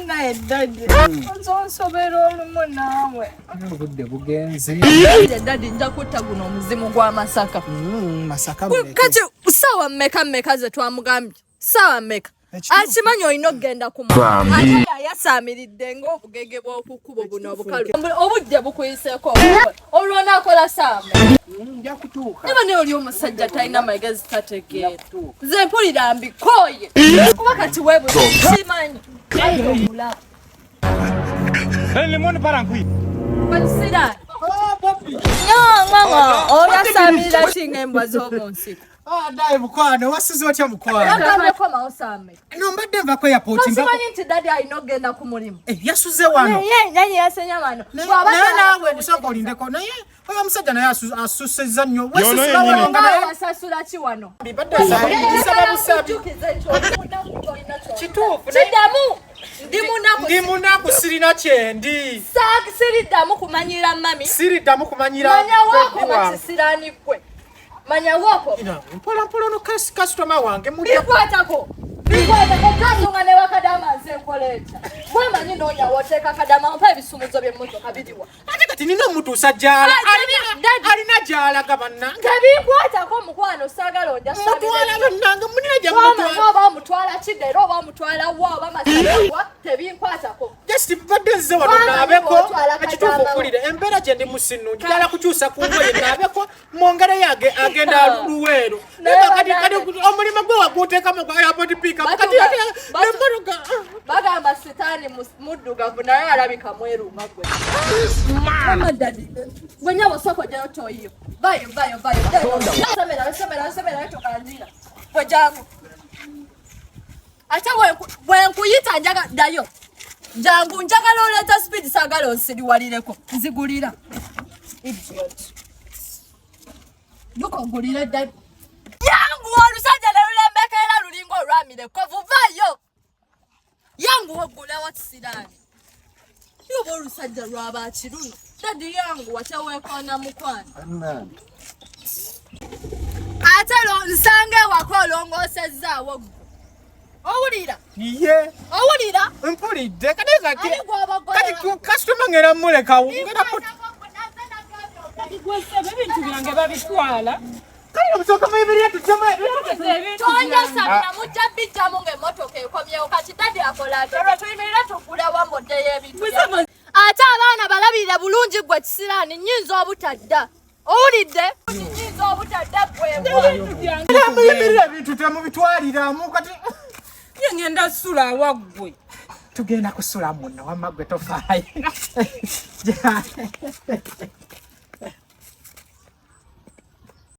naye daddy. Onsonsobera olumu naawe. Obudde bugenze. Daddy nja kutta guno omuzimu gwa Masaka. Masaka kati sawa mmeka ze twamugambye. Sawa mmeka. Akimanyi olina okugenda kumulima. Ate yasaamiridde ng'obugege bw'okukubo buno obukalu. Obudde bukuyiseeko olwo naakola sawa. Nja kutuuka. Niba ne oli omusajja talina magezi tategeera. Nze mpulira mbikooye. Kuba kati weebuze kimanyi. Limoni parankwi. Batisira. Papi. Mama, oyasaamirira kinga embwa z'omunsiko. Dai mukwano wasize otya mukwano. Nakamye ko maosame. No mbadde nva ko airport nga. Simanyi nti daddy alina okugenda ku mulimu. Yasuze wano. Naye yasenya wano. Nawe busoko olindeko naye oyo musajja naye asusezza nnyo. Wasasula ki wano? Bisaba busabi. Kituufu. Kidamu. Ndi munaku sirina kyendi. Siriddamu kumanyira mami. Siriddamu kumanyira. Manya wako batisirani kwe. Manya wako. Mpola no customer wange bikwatako kasonga ne wakadama nze nkoleeta wemanyi noonya woteeka kadama mpa ebisumuzo by'emmotoka biriwa ate kati nina omutuusa jala alina jala gabannange tebikwatako mukwano saagala onja mutwala bannange munina gyamutwala oba omutwala kidde era oba omutwala wa oba masawa tebinkwatako just badde nze wano naabeko ekituufu okulire embeera gye ndi musinnungi jala kukyusa ku ngoye naabeko mwongere yage agenda luweero kati omulimu gwe waguteekamu gwa airport pika kati nemmotoka bagamba sitaani muddugavu naye alabika mweru nga gwe mama daddy gwenya bosoko jayo toyiyo vayo semera tokanjira gwe jangu ate bwenkuyita njaga dayo jangu njagala oleeta speed saagala onsiriwalireko nzigulira idiot nukogulire daddy yangu olusajja lulembekera lulingo olwamire kovuvayo yangu ogula watisirani yoba olusajja lwaba kirunu dadi yangu wakyawekona mukwano ate nsange wako olongoosezaawo gwe owulira iye owulira mpulidde kati kasitoma ngera mulekawo ebintu byange babitwala tonjasabira mujja bijjamu ng'emmotoka ekomyewo kati dadi akolate olwo tuyimirira tugula wamoddeyo ebintu ate abaana balabirire bulungi gwe kisiraani nnyinza obutadda owulidde nnyinza obutadda bwemuyimirira ebintu temubitwaliramu kati ye ngenda sula awaggwe tugenda kusula munna wamma gwe tofaayo